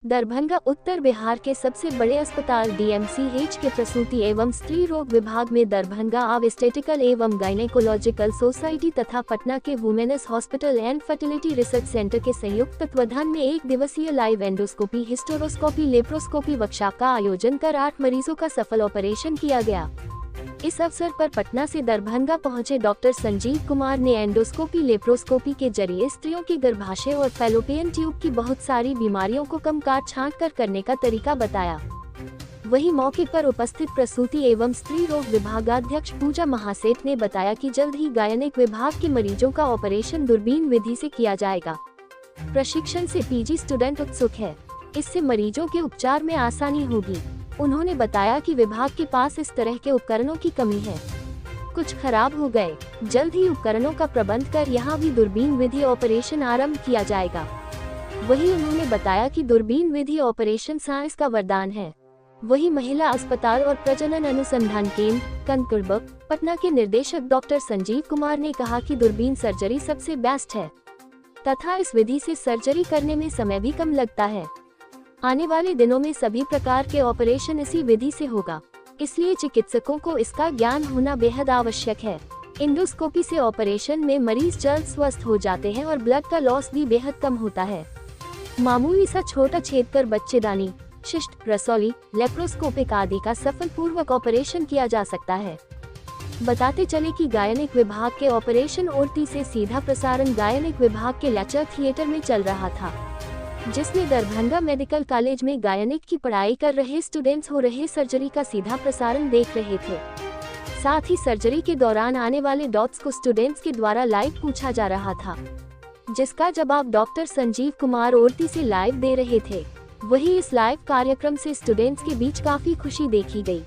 दरभंगा उत्तर बिहार के सबसे बड़े अस्पताल डीएमसीएच के प्रसूति एवं स्त्री रोग विभाग में दरभंगा ऑब्स्टेटिकल एवं गायनेकोलॉजिकल सोसाइटी तथा पटना के women's hospital and fertility research centre के संयुक्त तत्वाधान में एक दिवसीय live endoscopy, hysteroscopy, laparoscopy workshop का आयोजन कर 8 मरीजों का सफल ऑपरेशन किया गया। इस अवसर पर पटना से दरभंगा पहुंचे डॉक्टर संजीव कुमार ने एंडोस्कोपी, लेप्रोस्कोपी के जरिए स्त्रियों के गर्भाशय और फैलोपियन ट्यूब की बहुत सारी बीमारियों को कम काट छांट कर करने का तरीका बताया। वहीं मौके पर उपस्थित प्रसूति एवं स्त्री रोग विभागाध्यक्ष पूजा महासेठ ने बताया कि जल्द ही गायनेक विभाग के मरीजों का ऑपरेशन दूरबीन विधि से किया जाएगा। प्रशिक्षण से पीजी स्टूडेंट उत्सुक है, इससे मरीजों के उपचार में आसानी होगी। उन्होंने बताया कि विभाग के पास इस तरह के उपकरणों की कमी है, कुछ खराब हो गए, जल्द ही उपकरणों का प्रबंध कर यहां भी दूरबीन विधि ऑपरेशन आरंभ किया जाएगा। वहीं उन्होंने बताया कि दूरबीन विधि ऑपरेशन साइंस का वरदान है। वहीं महिला अस्पताल और प्रजनन अनुसंधान केंद्र कंकड़बाग पटना के निदेशक डॉक्टर संजीव कुमार ने कहा कि दूरबीन सर्जरी सबसे बेस्ट है तथा इस विधि से सर्जरी करने में समय भी कम लगता है। आने वाले दिनों में सभी प्रकार के ऑपरेशन इसी विधि से होगा, इसलिए चिकित्सकों को इसका ज्ञान होना बेहद आवश्यक है। एंडोस्कोपी से ऑपरेशन में मरीज जल्द स्वस्थ हो जाते हैं और ब्लड का लॉस भी बेहद कम होता है। मामूली सा छोटा छेद कर बच्चेदानी, शिष्ट, रसौली, लेप्रोस्कोपिक आदि का सफलपूर्वक ऑपरेशन किया जा सकता है। बताते चले कि गायनेक विभाग के ऑपरेशन ओटी से सीधा प्रसारण गायनेक विभाग के लेक्चर थिएटर में चल रहा था, जिसमें दरभंगा मेडिकल कॉलेज में गायनेक की पढ़ाई कर रहे स्टूडेंट्स हो रहे सर्जरी का सीधा प्रसारण देख रहे थे। साथ ही सर्जरी के दौरान आने वाले डाउट्स को स्टूडेंट्स के द्वारा लाइव पूछा जा रहा था, जिसका जवाब डॉक्टर संजीव कुमार ओटी से लाइव दे रहे थे। वहीं इस लाइव कार्यक्रम से स्टूडेंट्स के बीच काफी खुशी देखी गई।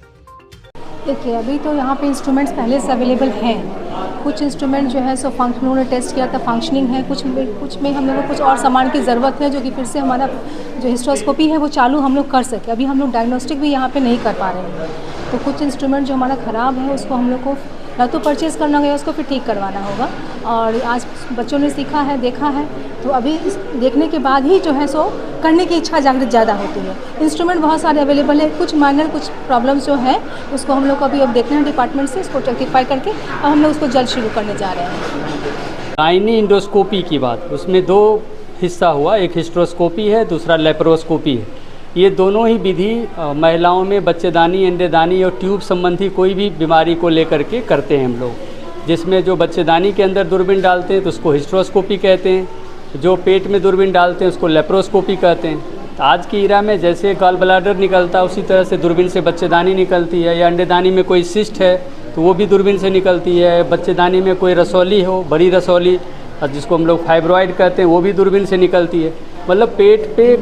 देखिए, अभी तो यहाँ पे इंस्ट्रूमेंट्स पहले से अवेलेबल हैं। कुछ इंस्ट्रूमेंट जो है सो फंक्शन उन्होंने टेस्ट किया था, फंक्शनिंग है, कुछ में हम लोगों को कुछ और सामान की ज़रूरत है, जो कि फिर से हमारा जो हिस्टेरोस्कोपी है वो चालू हम लोग कर सके। अभी हम लोग डायग्नोस्टिक भी यहाँ पे नहीं कर पा रहे हैं, तो कुछ इंस्ट्रूमेंट जो हमारा ख़राब है उसको हम लोग को या तो परचेज़ करना होगा, उसको फिर ठीक करवाना होगा। और आज बच्चों ने सीखा है, देखा है, तो अभी इस देखने के बाद ही जो है सो करने की इच्छा जागृत ज़्यादा होती है। इंस्ट्रूमेंट बहुत सारे अवेलेबल है, कुछ माइनर कुछ प्रॉब्लम्स जो है उसको हम लोग को अभी अब देखना है डिपार्टमेंट से, इसको रेक्टिफाई करके अब हम लोग उसको जल्द शुरू करने जा रहे हैं। गायनी इंडोस्कोपी की बात, उसमें 2 हिस्सा हुआ, एक हिस्टेरोस्कोपी है, दूसरा लेप्रोस्कोपी है। ये दोनों ही विधि महिलाओं में बच्चेदानी, अंडेदानी और ट्यूब संबंधी कोई भी बीमारी को लेकर के करते हैं हम लोग। जिसमें जो बच्चेदानी के अंदर दूरबीन डालते हैं तो उसको हिस्टेरोस्कोपी कहते हैं, जो पेट में दूरबीन डालते हैं उसको लेप्रोस्कोपी कहते हैं। तो आज की इरा में जैसे गॉल ब्लैडर निकलता है उसी तरह से दूरबीन से बच्चेदानी निकलती है, या अंडेदानी में कोई सिस्ट है तो वो भी दूरबीन से निकलती है। बच्चेदानी में कोई रसौली हो, बड़ी रसौली, और जिसको हम लोग फाइब्रॉइड कहते हैं, वो भी दूरबीन से निकलती है। मतलब पेट पे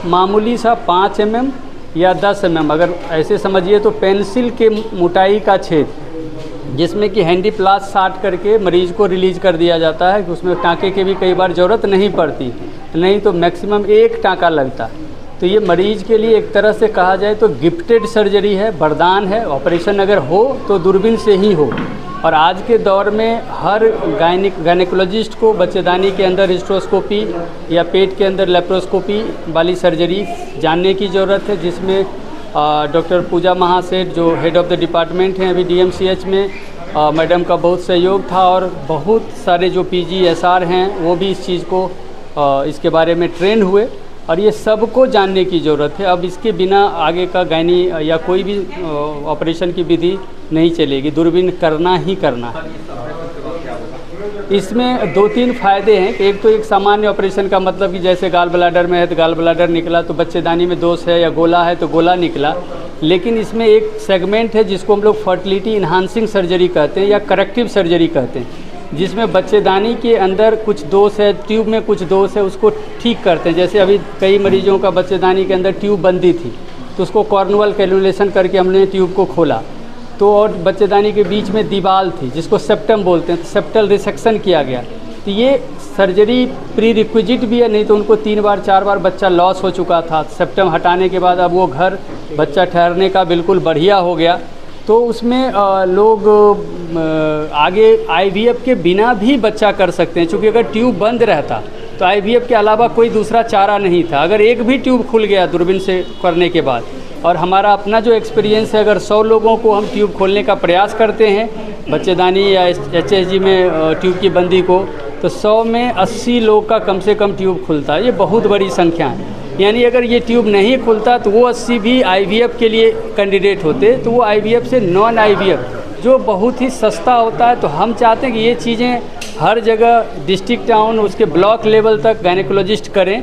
मामूली सा 5 mm या 10 mm, अगर ऐसे समझिए तो पेंसिल के मोटाई का छेद, जिसमें कि हैंडी प्लास साट करके मरीज को रिलीज कर दिया जाता है कि उसमें टाँके की भी कई बार ज़रूरत नहीं पड़ती, नहीं तो मैक्सिमम 1 टाँका लगता। तो ये मरीज के लिए एक तरह से कहा जाए तो गिफ्टेड सर्जरी है, वरदान है। ऑपरेशन अगर हो तो दूरबीन से ही हो। और आज के दौर में हर गायनेकोलॉजिस्ट को बच्चेदानी के अंदर हिस्टेरोस्कोपी या पेट के अंदर लेप्रोस्कोपी वाली सर्जरी जानने की ज़रूरत है, जिसमें डॉक्टर पूजा महासेठ जो हेड ऑफ़ द डिपार्टमेंट हैं अभी डीएमसीएच में, मैडम का बहुत सहयोग था, और बहुत सारे जो PGSR हैं वो भी इस चीज़ को इसके बारे में ट्रेन हुए, और ये सबको जानने की ज़रूरत है। अब इसके बिना आगे का गायनी या कोई भी ऑपरेशन की विधि नहीं चलेगी, दूरबीन करना ही करना। इसमें 2-3 फ़ायदे हैं। एक तो एक सामान्य ऑपरेशन का मतलब कि जैसे गाल ब्लैडर में है तो गाल ब्लैडर निकला, तो बच्चेदानी में दोष है या गोला है तो गोला निकला। लेकिन इसमें एक सेगमेंट है जिसको हम लोग फर्टिलिटी इन्हांसिंग सर्जरी कहते हैं या करेक्टिव सर्जरी कहते हैं, जिसमें बच्चेदानी के अंदर कुछ दोष है, ट्यूब में कुछ दोष है, उसको ठीक करते हैं। जैसे अभी कई मरीजों का बच्चेदानी के अंदर ट्यूब बंदी थी तो उसको कॉर्नुअल कैलकुलेशन करके हमने ट्यूब को खोला, तो और बच्चेदानी के बीच में दीवाल थी जिसको सेप्टम बोलते हैं, तो सेप्टल रिसेक्शन किया गया। तो ये सर्जरी प्री रिक्विजिट भी है, नहीं तो उनको 3 बार 4 बार बच्चा लॉस हो चुका था। सेप्टम हटाने के बाद अब वो घर बच्चा ठहरने का बिल्कुल बढ़िया हो गया। तो उसमें लोग आगे IVF के बिना भी बच्चा कर सकते हैं, क्योंकि अगर ट्यूब बंद रहता तो IVF के अलावा कोई दूसरा चारा नहीं था। अगर एक भी ट्यूब खुल गया दूरबीन से करने के बाद, और हमारा अपना जो एक्सपीरियंस है, अगर 100 लोगों को हम ट्यूब खोलने का प्रयास करते हैं बच्चेदानी या HSG में ट्यूब की बंदी को, तो 100 में 80 लोग का कम से कम ट्यूब खुलता है। ये बहुत बड़ी संख्या है। यानी अगर ये ट्यूब नहीं खुलता तो वो 80 भी IVF के लिए कैंडिडेट होते, तो वो IVF से नॉन IVF जो बहुत ही सस्ता होता है। तो हम चाहते हैं कि ये चीज़ें हर जगह डिस्ट्रिक्ट टाउन उसके ब्लॉक लेवल तक गायनेकोलॉजिस्ट करें।